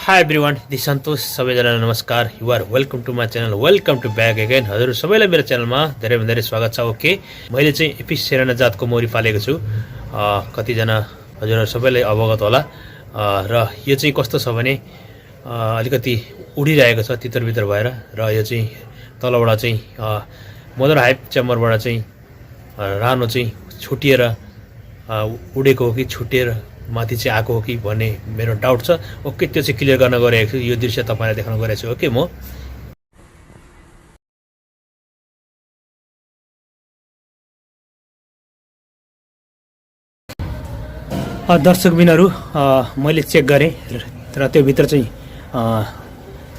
Hi everyone, this is Santosh. सबैजनालाई नमस्कार. You are welcome to my channel. Welcome to back again. हजुर सबैलाई मेरो च्यानलमा धेरै स्वागत छ. ओके, मैले चाहिँ एपिस सेराना जातको मौरी पालेको छु. कतिजना हजुरहरु सबैलाई अवगत होला. र यो चाहिँ कस्तो छ भने अलिकति उडिरहेको छ तितर-बितर भएर र यो चाहिँ तलबाट चाहिँ मदर हाइभ चेम्बरबाट चाहिँ रानो चाहिँ छुटिएर उडेको हो कि छुटेर माथि चाहिँ आएको हो कि भन्ने मेरो डाउट छ. ओके, त्यो चाहिँ क्लियर गर्न गइरहेको छु. यो दृश्य तपाईलाई देखाउन गइरहेको छु. ओके, म दर्शकबिनहरु मैले चेक गरेँ र त्यो भित्र चाहिँ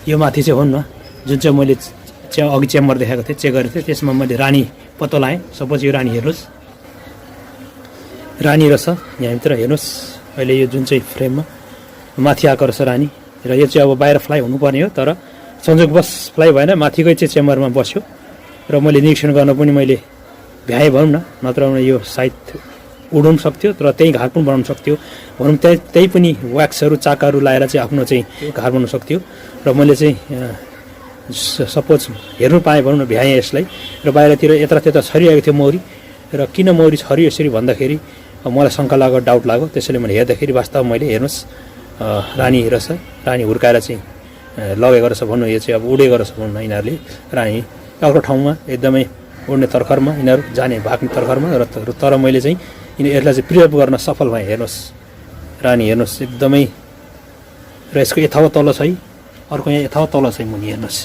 यो माथि चाहिँ हो न जुन चाहिँ मैले अघि चेम्बर देखाएको थिएँ चेक गरेको थिएँ त्यसमा मैले रानी पत्तो लाएँ. सपोज यो रानी हेर्नुस्, रानी रहेछ यहाँभित्र हेर्नुस्. अहिले यो जुन चाहिँ फ्रेममा माथि आएको रहेछ रानी र यो चाहिँ अब बाहिर फ्लाइ हुनुपर्ने हो तर संयोगवश फ्लाइ भएन, माथिकै चाहिँ चेम्बरमा बस्यो र मैले निरीक्षण गर्न पनि मैले भ्याएँ भनौँ न. नत्र यो सायद उड्नु पनि सक्थ्यो तर त्यही घर पनि बनाउन सक्थ्यो भनौँ. त्यही पनि व्याक्सहरू चाकाहरू लाएर चाहिँ आफ्नो चाहिँ घर बनाउन सक्थ्यो र मैले चाहिँ सपोज हेर्नु पाएँ भनौँ न, भ्याएँ यसलाई. र बाहिरतिर यतात्यता छरिरहेको थियो मौरी र किन मौरी छरियो यसरी भन्दाखेरि मलाई शङ्का लाग्यो, डाउट लाग्यो. त्यसैले मैले हेर्दाखेरि वास्तवमा मैले हेर्नुहोस् रानी रहेछ, रानी हुर्काएर चाहिँ लगेको रहेछ भन्नु. यो चाहिँ अब उडेको रहेछ भन्नु न. यिनीहरूले रानी अर्को ठाउँमा एकदमै उड्ने तर्खरमा यिनीहरू जाने भाग्ने तर्खरमा तर मैले चाहिँ यसलाई चाहिँ प्रिजर्भ गर्न सफल भएँ. हेर्नुहोस् रानी हेर्नुहोस् एकदमै. र यसको यथावत तल छ है, अर्को यहाँ यथावत तल छ मुनि हेर्नुहोस्,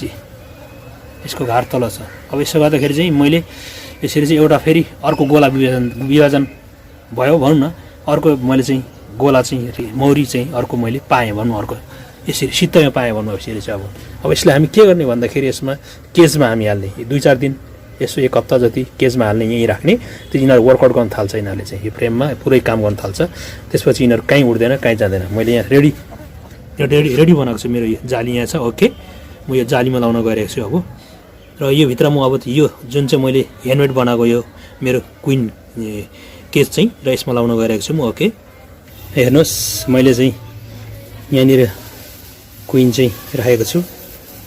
यसको घार तल छ. अब यसो गर्दाखेरि चाहिँ मैले यसरी चाहिँ एउटा फेरि अर्को गोला विभाजन भयो भनौँ न. अर्को मैले चाहिँ गोला चाहिँ मौरी चाहिँ अर्को मैले पाएँ भनौँ. अर्को यसरी सित्तैमा पाएँ भनौँ. यसरी चाहिँ अब यसलाई हामी के गर्ने भन्दाखेरि यसमा केजमा हामी हाल्ने 2-4 दिन यसो 1 हप्ता जति केजमा हाल्ने, यहीँ राख्ने. त्यो यिनीहरू वर्कआउट गर्न थाल्छ. यिनीहरूले चाहिँ यो फ्रेममा पुरै काम गर्न थाल्छ. त्यसपछि यिनीहरू कहीँ उड्दैन, कहीँ जाँदैन. मैले यहाँ रेडी बनाएको छु. मेरो यो जाली यहाँ छ. ओके, म यो जालीमा लाउन गइरहेको छु अब. र यो भित्र म अब यो जुन चाहिँ मैले ह्यान्डमेड बनाएको यो मेरो क्विन केज चाहिँ र यसमा लाउन गइरहेको छु म. ओके, हेर्नुहोस् मैले चाहिँ यहाँनिर क्विन चाहिँ राखेको छु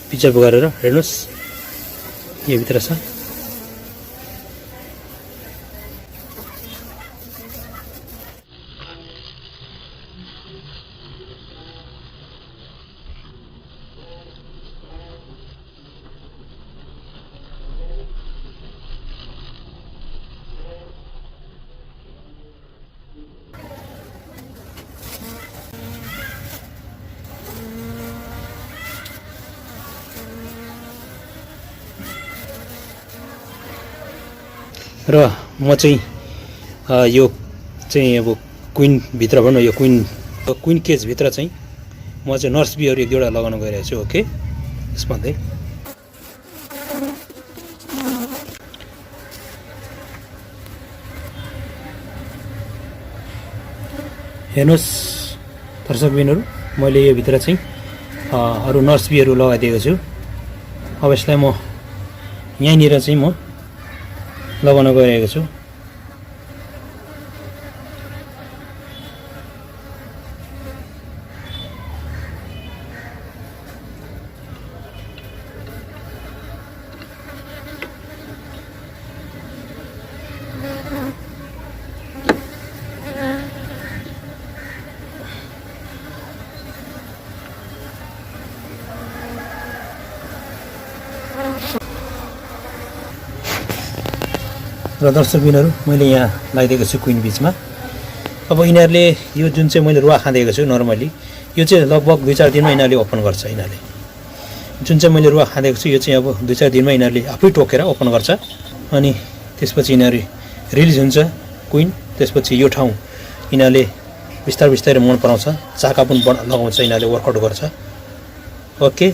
पिचअप गरेर. हेर्नुहोस् यो भित्र छ. र म चाहिँ यो चाहिँ अब क्विन भित्र भनौँ, यो क्विन केज भित्र चाहिँ म चाहिँ नर्स बीहरू 1-2वटा लगाउन गइरहेको छु. ओके, यसमा चाहिँ हेर्नुहोस् दर्शकबिनहरू, मैले यो भित्र चाहिँ अरू नर्स बीहरू लगाइदिएको छु. अब यसलाई म यहीँनिर चाहिँ म लगाउन गइरहेको छु. र दर्शकबिनहरू मैले यहाँ लगाइदिएको छु क्विन बिचमा. अब यिनीहरूले यो जुन चाहिँ मैले रुवा खाँदिएको छु नर्मली, यो चाहिँ लगभग 2-4 दिनमा यिनीहरूले ओपन गर्छ. यिनीहरूले जुन चाहिँ मैले रुवा खाँदिएको छु यो चाहिँ अब 2-4 दिनमा यिनीहरूले आफै टोकेर ओपन गर्छ. अनि त्यसपछि यिनीहरू रिलिज हुन्छ क्विन. त्यसपछि यो ठाउँ यिनीहरूले बिस्तारै मन पराउँछ, चाका पनि लगाउँछ, यिनीहरूले वर्कआउट गर्छ. ओके,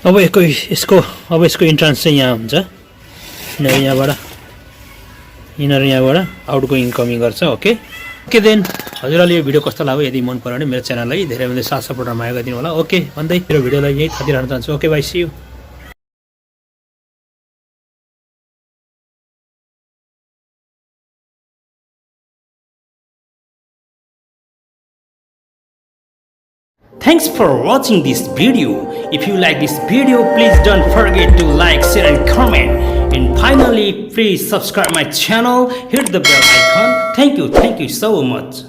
अब यसको इन्ट्रान्स चाहिँ यहाँ हुन्छ। यिनीहरू यहाँबाट आउटगोइङ इन्कमिङ गर्छ। ओके देन हजुरहरूले यो भिडियो कस्तो लाग्यो, यदि मन पऱ्यो भने मेरो च्यानललाई धेरैभन्दा साथ सपोर्ट माया गरिदिनु होला। ओके भन्दै मेरो भिडियोलाई यही थपिरहन चाहन्छु। Okay bye, see you. Thanks for watching this video. If you like this video, please don't forget to like, share and comment. And finally, please subscribe my channel, hit the bell icon. Thank you so much.